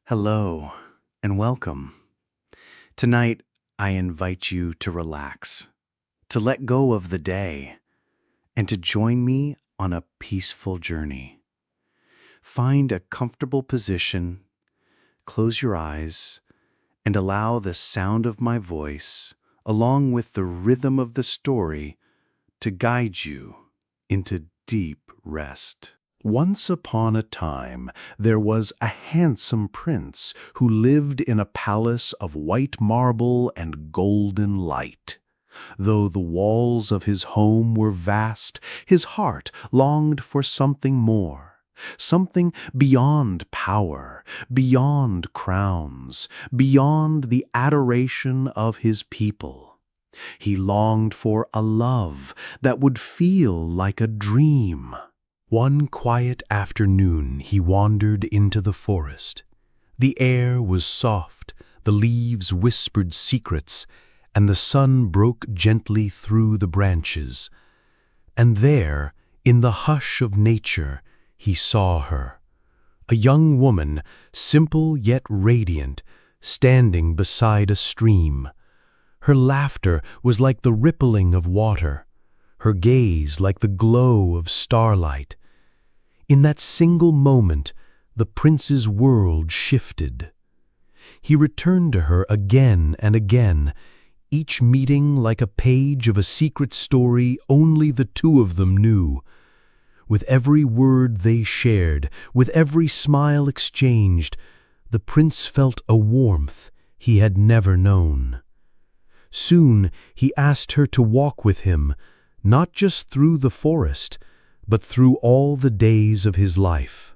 Hello and welcome. Tonight, I invite you to relax, to let go of the day, and to join me on a peaceful journey. Find a comfortable position, close your eyes, and allow the sound of my voice, along with the rhythm of the story, to guide you into deep rest. Once upon a time, there was a handsome prince who lived in a palace of white marble and golden light. Though the walls of his home were vast, his heart longed for something more, something beyond power, beyond crowns, beyond the adoration of his people. He longed for a love that would feel like a dream. One quiet afternoon he wandered into the forest. The air was soft, the leaves whispered secrets, and the sun broke gently through the branches. And there, in the hush of nature, he saw her, a young woman, simple yet radiant, standing beside a stream. Her laughter was like the rippling of water, her gaze like the glow of starlight. In that single moment, the prince's world shifted. He returned to her again and again, each meeting like a page of a secret story only the two of them knew. With every word they shared, with every smile exchanged, the prince felt a warmth he had never known. Soon he asked her to walk with him, not just through the forest, but through all the days of his life.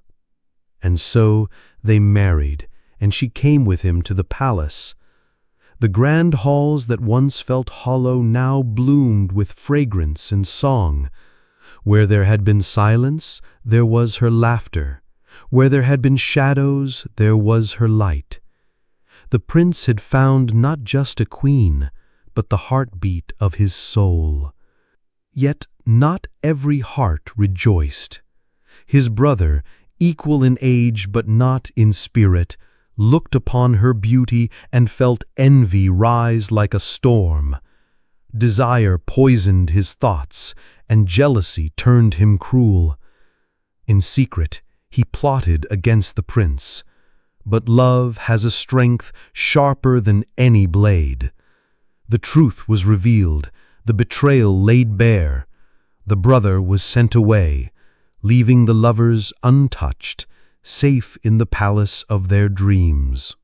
And so they married, and she came with him to the palace. The grand halls that once felt hollow now bloomed with fragrance and song. Where there had been silence, there was her laughter. Where there had been shadows, there was her light. The prince had found not just a queen, but the heartbeat of his soul. Yet not every heart rejoiced. His brother, equal in age but not in spirit, looked upon her beauty and felt envy rise like a storm. Desire poisoned his thoughts, and jealousy turned him cruel. In secret, he plotted against the prince. But love has a strength sharper than any blade. The truth was revealed, the betrayal laid bare. The brother was sent away, leaving the lovers untouched, safe in the palace of their dreams.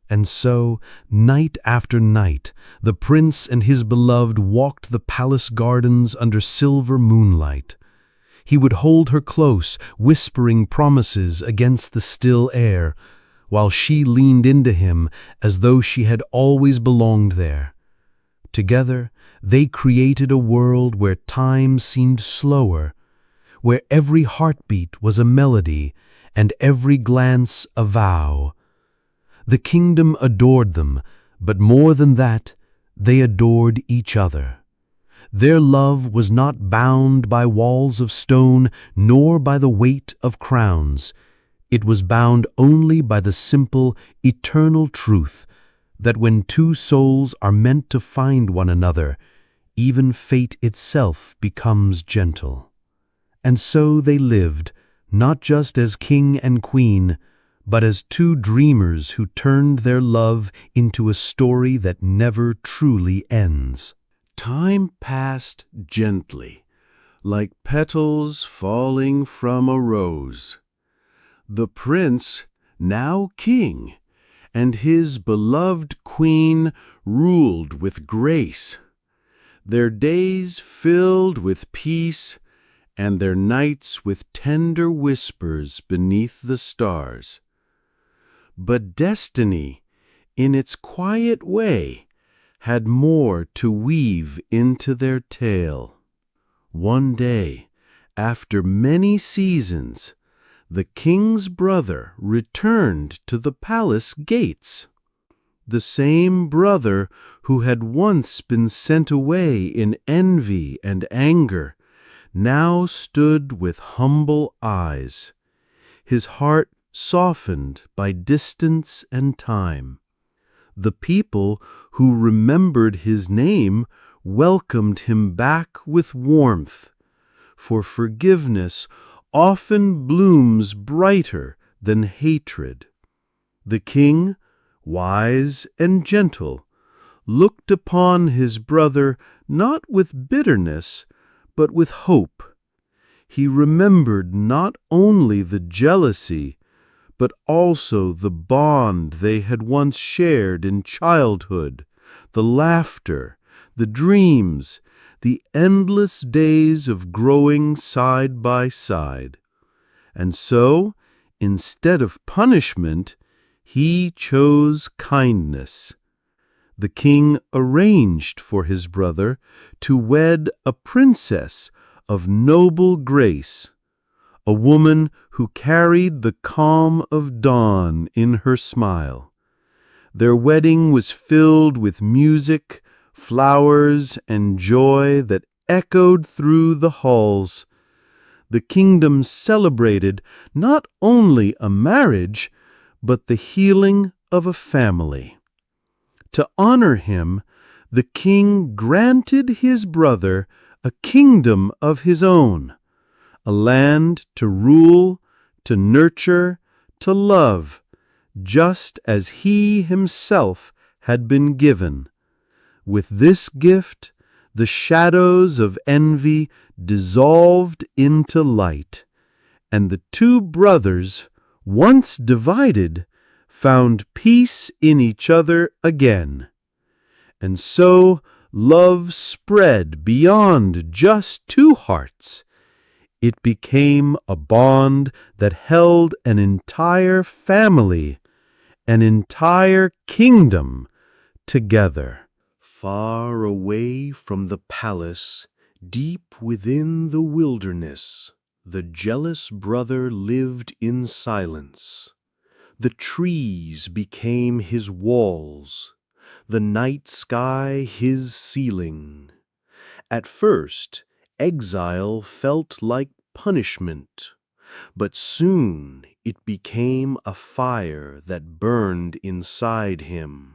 And so, night after night, the prince and his beloved walked the palace gardens under silver moonlight. He would hold her close, whispering promises against the still air, while she leaned into him as though she had always belonged there. Together, they created a world where time seemed slower, where every heartbeat was a melody and every glance a vow. The kingdom adored them, but more than that, they adored each other. Their love was not bound by walls of stone nor by the weight of crowns. It was bound only by the simple, eternal truth that when two souls are meant to find one another, even fate itself becomes gentle. And so they lived, not just as king and queen, but as two dreamers who turned their love into a story that never truly ends. Time passed gently, like petals falling from a rose. The prince, now king, and his beloved queen ruled with grace. Their days filled with peace, and their nights with tender whispers beneath the stars. But destiny, in its quiet way, had more to weave into their tale. One day, after many seasons, the king's brother returned to the palace gates. The same brother who had once been sent away in envy and anger now stood with humble eyes, his heart softened by distance and time. The people who remembered his name welcomed him back with warmth, for forgiveness often blooms brighter than hatred. The king, wise and gentle, looked upon his brother not with bitterness, but with hope. He remembered not only the jealousy, but also the bond they had once shared in childhood, the laughter, the dreams, the endless days of growing side by side. And so, instead of punishment, he chose kindness. The king arranged for his brother to wed a princess of noble grace, a woman who carried the calm of dawn in her smile. Their wedding was filled with music, flowers, and joy that echoed through the halls. The kingdom celebrated not only a marriage, but the healing of a family. To honor him, the king granted his brother a kingdom of his own, a land to rule, to nurture, to love, just as he himself had been given. With this gift, the shadows of envy dissolved into light, and the two brothers, once divided, found peace in each other again. And so love spread beyond just two hearts. It became a bond that held an entire family, an entire kingdom together. Far away from the palace, deep within the wilderness, the jealous brother lived in silence. The trees became his walls, the night sky his ceiling. At first, exile felt like punishment, but soon it became a fire that burned inside him.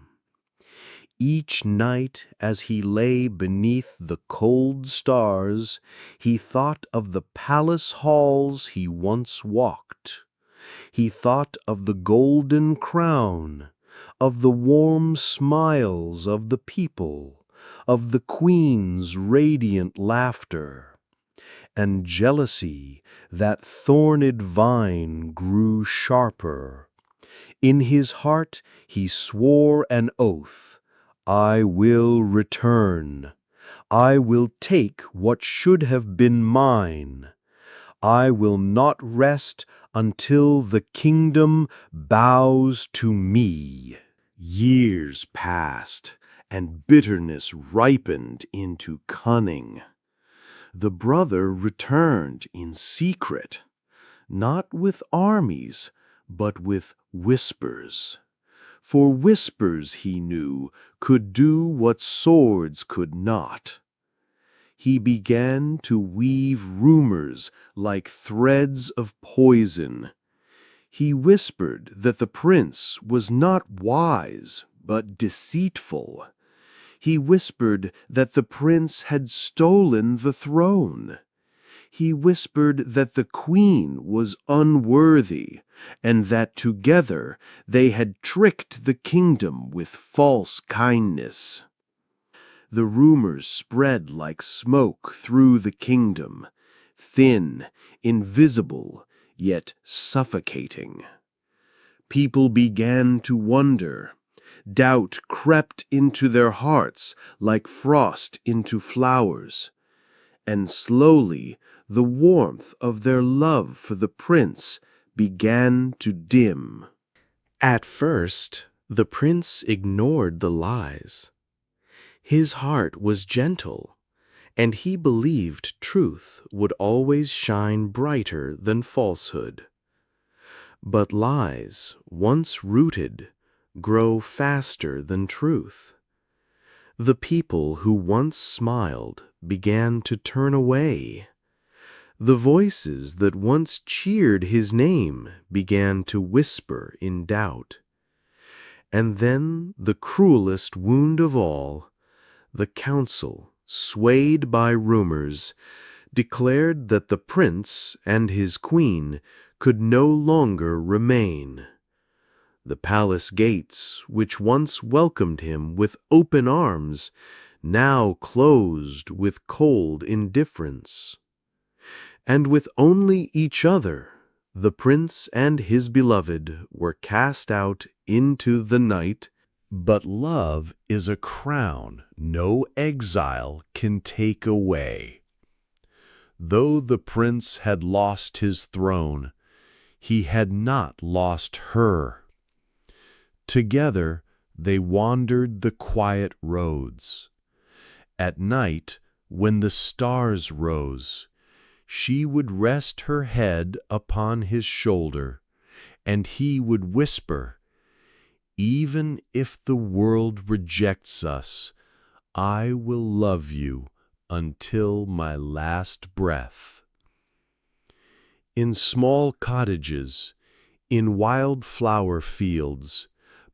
Each night, as he lay beneath the cold stars, he thought of the palace halls he once walked. He thought of the golden crown, of the warm smiles of the people, of the queen's radiant laughter. And jealousy, that thorned vine, grew sharper. In his heart he swore an oath, "I will return. I will take what should have been mine. I will not rest until the kingdom bows to me." Years passed, and bitterness ripened into cunning. The brother returned in secret, not with armies, but with whispers. For whispers, he knew, could do what swords could not. He began to weave rumors like threads of poison. He whispered that the prince was not wise, but deceitful. He whispered that the prince had stolen the throne. He whispered that the queen was unworthy, and that together they had tricked the kingdom with false kindness. The rumors spread like smoke through the kingdom, thin, invisible, yet suffocating. People began to wonder. Doubt crept into their hearts like frost into flowers, and slowly the warmth of their love for the prince began to dim. At first, the prince ignored the lies. His heart was gentle, and he believed truth would always shine brighter than falsehood. But lies, once rooted, grow faster than truth. The people who once smiled began to turn away. The voices that once cheered his name began to whisper in doubt. And then the cruelest wound of all, the council, swayed by rumors, declared that the prince and his queen could no longer remain. The palace gates, which once welcomed him with open arms, now closed with cold indifference. And with only each other, the prince and his beloved were cast out into the night. But love is a crown no exile can take away. Though the prince had lost his throne, he had not lost her. Together they wandered the quiet roads. At night, when the stars rose, she would rest her head upon his shoulder, and he would whisper, "Even if the world rejects us, I will love you until my last breath." In small cottages, in wildflower fields,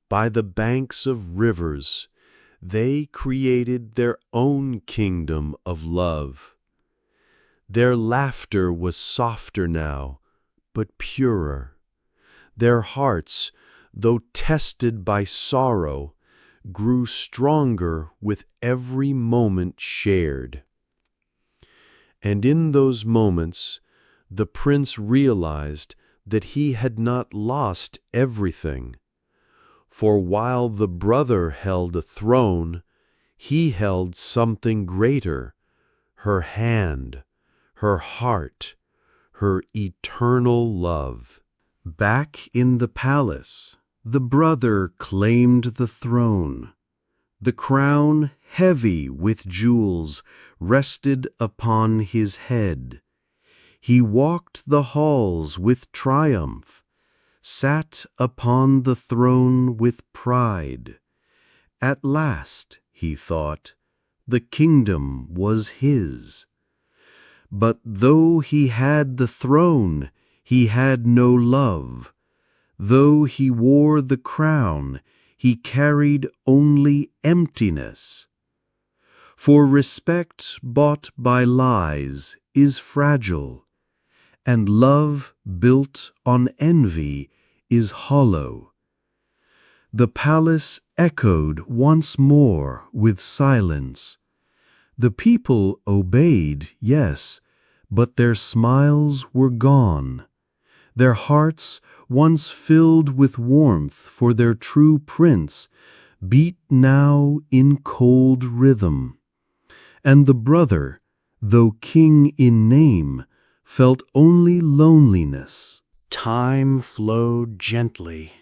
by the banks of rivers, they created their own kingdom of love. Their laughter was softer now, but purer. Their hearts, though tested by sorrow, grew stronger with every moment shared. And in those moments, the prince realized that he had not lost everything. For while the brother held a throne, he held something greater, her hand, her heart, her eternal love. Back in the palace, the brother claimed the throne. The crown, heavy with jewels, rested upon his head. He walked the halls with triumph, sat upon the throne with pride. At last, he thought, the kingdom was his. But though he had the throne, he had no love. Though he wore the crown, he carried only emptiness. For respect bought by lies is fragile, and love built on envy is hollow. The palace echoed once more with silence. The people obeyed, yes, but their smiles were gone. Their hearts, once filled with warmth for their true prince, beat now in cold rhythm. And the brother, though king in name, felt only loneliness. Time flowed gently,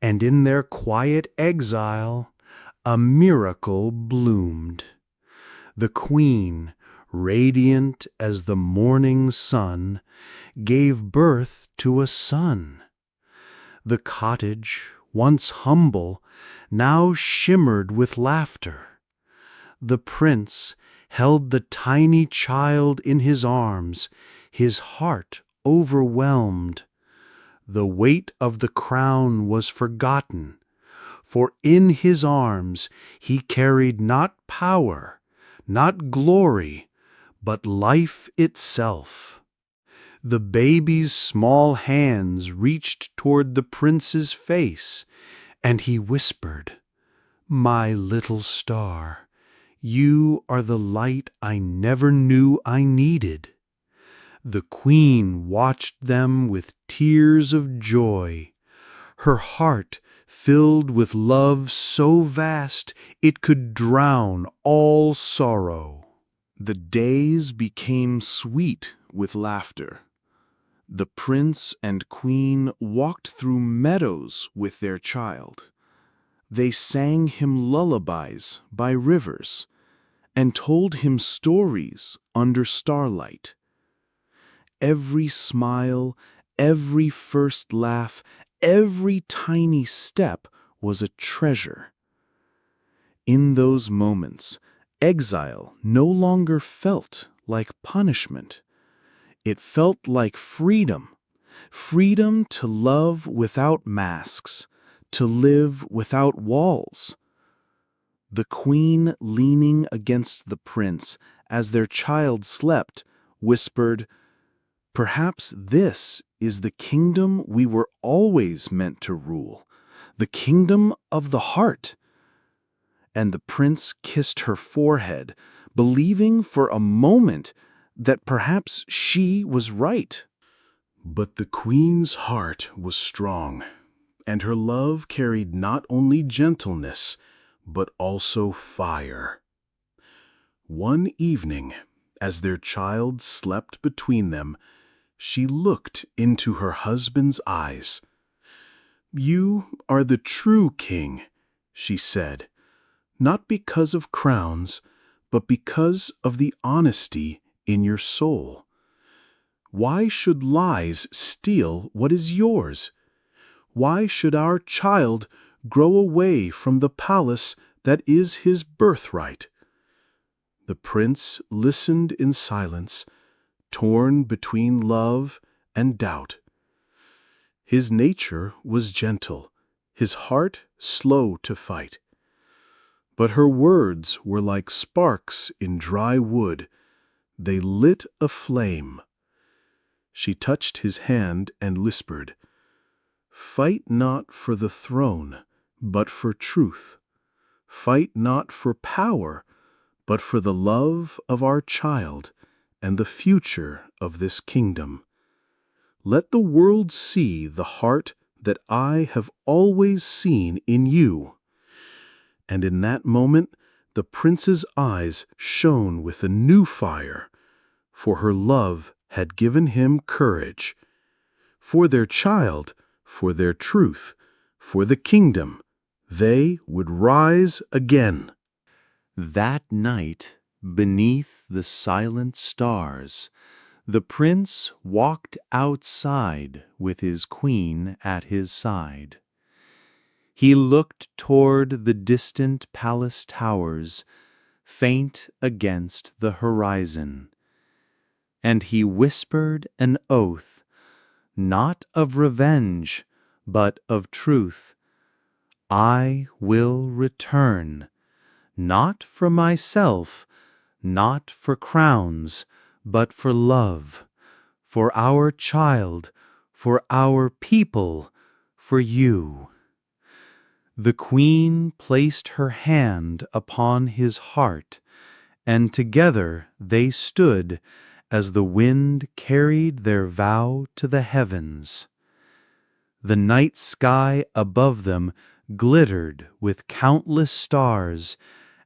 and in their quiet exile, a miracle bloomed. The queen, radiant as the morning sun, gave birth to a son. The cottage, once humble, now shimmered with laughter. The prince held the tiny child in his arms, his heart overwhelmed. The weight of the crown was forgotten, for in his arms he carried not power, not glory, but life itself. The baby's small hands reached toward the prince's face, and he whispered, "My little star, you are the light I never knew I needed." The queen watched them with tears of joy, her heart filled with love so vast it could drown all sorrow. The days became sweet with laughter. The prince and queen walked through meadows with their child. They sang him lullabies by rivers and told him stories under starlight. Every smile, every first laugh, every tiny step was a treasure. In those moments, exile no longer felt like punishment. It felt like freedom. Freedom to love without masks, to live without walls. The queen, leaning against the prince as their child slept, whispered, "Perhaps this is the kingdom we were always meant to rule, the kingdom of the heart." And the prince kissed her forehead, believing for a moment that perhaps she was right. But the queen's heart was strong, and her love carried not only gentleness, but also fire. One evening, as their child slept between them, she looked into her husband's eyes. "You are the true king," she said, "not because of crowns, but because of the honesty in your soul. Why should lies steal what is yours? Why should our child grow away from the palace that is his birthright?" The prince listened in silence, torn between love and doubt. His nature was gentle, his heart slow to fight. But her words were like sparks in dry wood. They lit a flame. She touched his hand and whispered, "Fight not for the throne, but for truth. Fight not for power, but for the love of our child and the future of this kingdom. Let the world see the heart that I have always seen in you." And in that moment, the prince's eyes shone with a new fire, for her love had given him courage. For their child, for their truth, for the kingdom, they would rise again. That night, beneath the silent stars, the prince walked outside with his queen at his side. He looked toward the distant palace towers, faint against the horizon, and he whispered an oath, not of revenge, but of truth. "I will return, not for myself, not for crowns, but for love, for our child, for our people, for you." The queen placed her hand upon his heart, and together they stood as the wind carried their vow to the heavens. The night sky above them glittered with countless stars,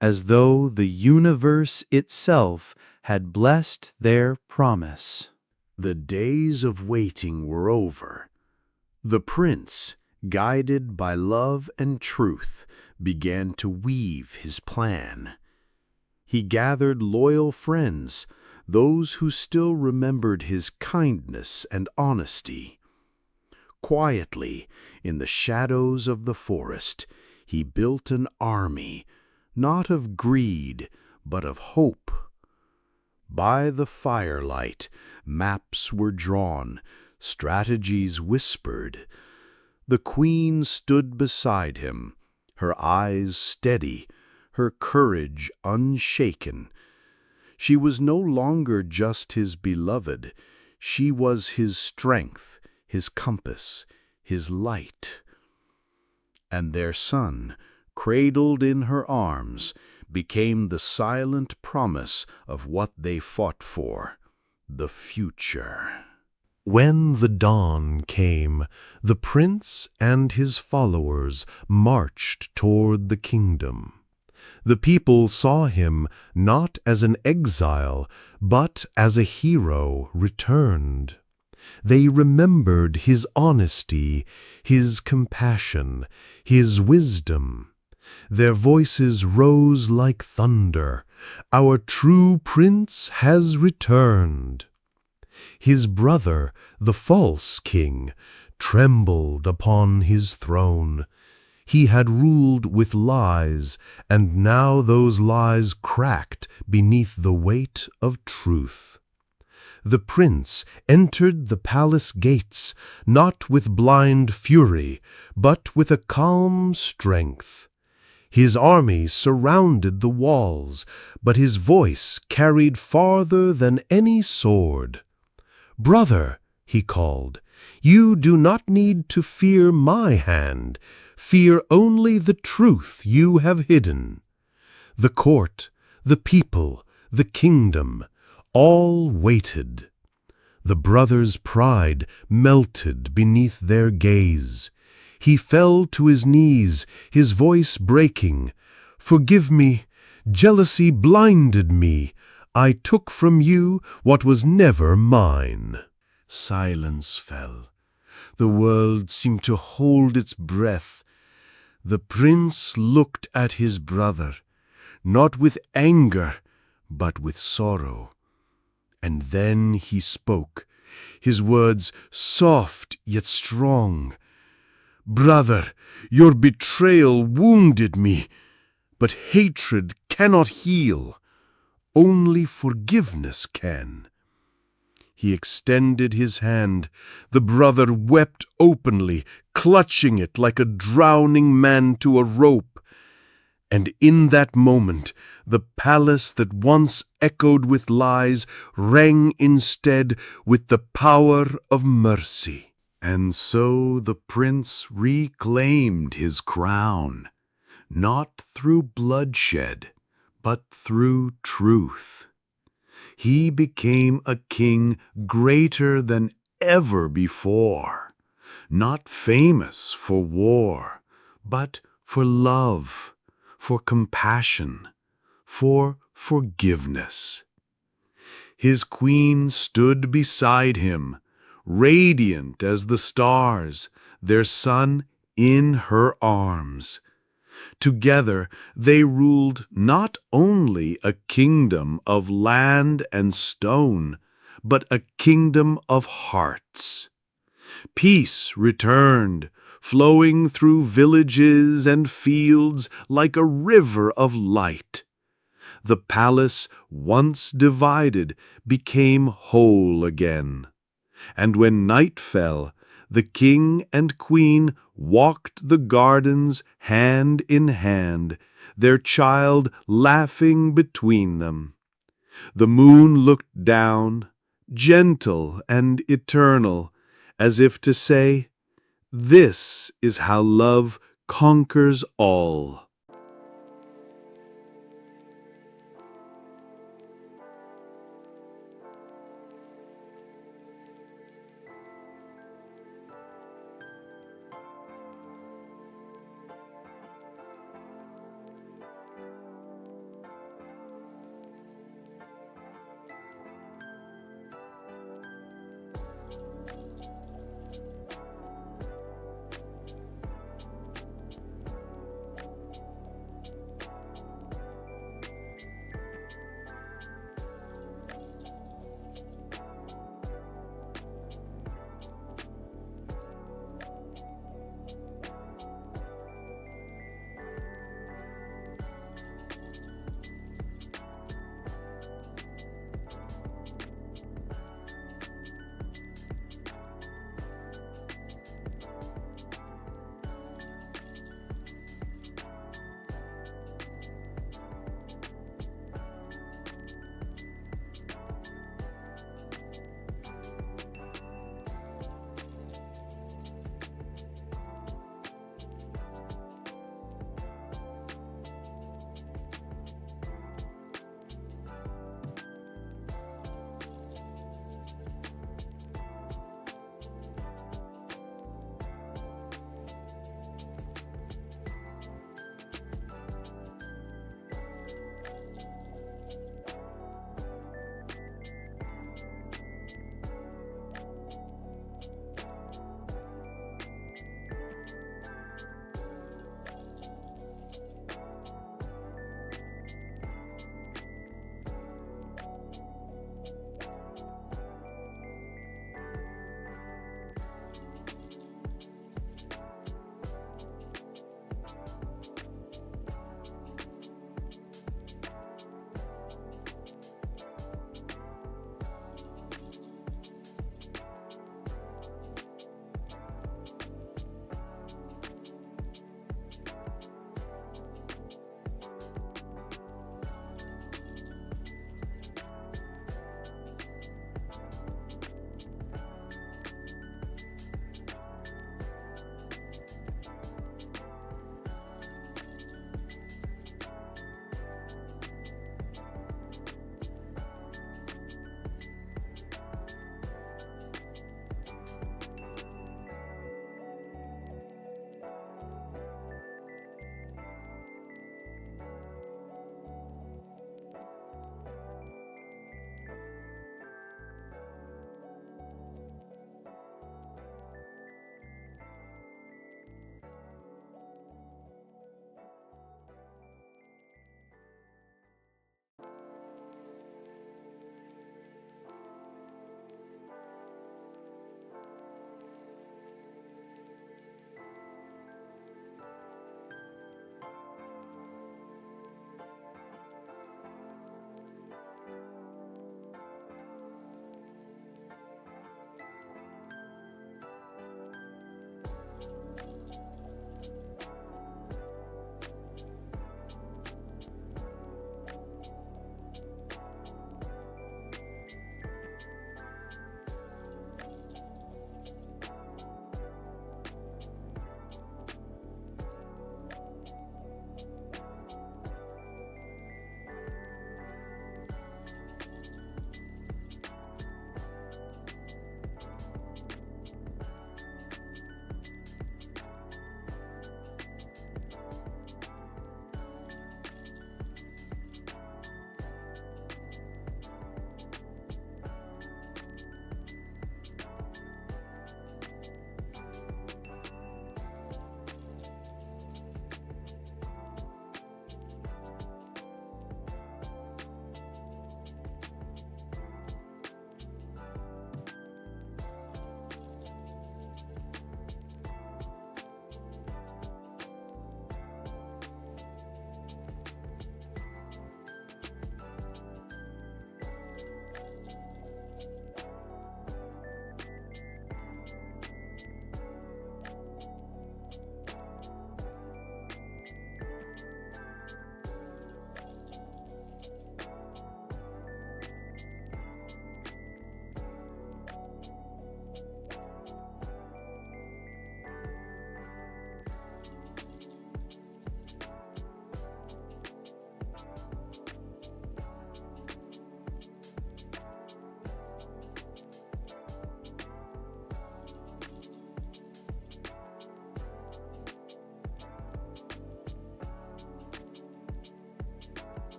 as though the universe itself had blessed their promise. The days of waiting were over. The prince, guided by love and truth, began to weave his plan. He gathered loyal friends, those who still remembered his kindness and honesty. Quietly, in the shadows of the forest, he built an army, not of greed, but of hope. By the firelight, maps were drawn, strategies whispered. The queen stood beside him, her eyes steady, her courage unshaken. She was no longer just his beloved. She was his strength, his compass, his light. And their son, cradled in her arms, became the silent promise of what they fought for, the future. When the dawn came, the prince and his followers marched toward the kingdom. The people saw him not as an exile, but as a hero returned. They remembered his honesty, his compassion, his wisdom. Their voices rose like thunder. "Our true prince has returned." His brother, the false king, trembled upon his throne. He had ruled with lies, and now those lies cracked beneath the weight of truth. the prince entered the palace gates, not with blind fury, but with a calm strength. His army surrounded the walls, but his voice carried farther than any sword. "Brother," he called, "you do not need to fear my hand. Fear only the truth you have hidden." The court, the people, the kingdom, all waited. The brother's pride melted beneath their gaze. He fell to his knees, his voice breaking. "Forgive me. Jealousy blinded me. I took from you what was never mine." Silence fell. The world seemed to hold its breath. The prince looked at his brother, not with anger, but with sorrow. And then he spoke, his words soft yet strong. "Brother, your betrayal wounded me, but hatred cannot heal. Only forgiveness can." He extended his hand. The brother wept openly, clutching it like a drowning man to a rope. And in that moment, the palace that once echoed with lies rang instead with the power of mercy. And so the prince reclaimed his crown, not through bloodshed, but through truth. He became a king greater than ever before, not famous for war, but for love, for compassion, for forgiveness. His queen stood beside him, radiant as the stars, their son in her arms. Together they ruled not only a kingdom of land and stone, but a kingdom of hearts. Peace returned, flowing through villages and fields like a river of light. The palace, once divided, became whole again. And when night fell, the king and queen walked the gardens hand in hand, their child laughing between them. The moon looked down, gentle and eternal, as if to say, "This is how love conquers all."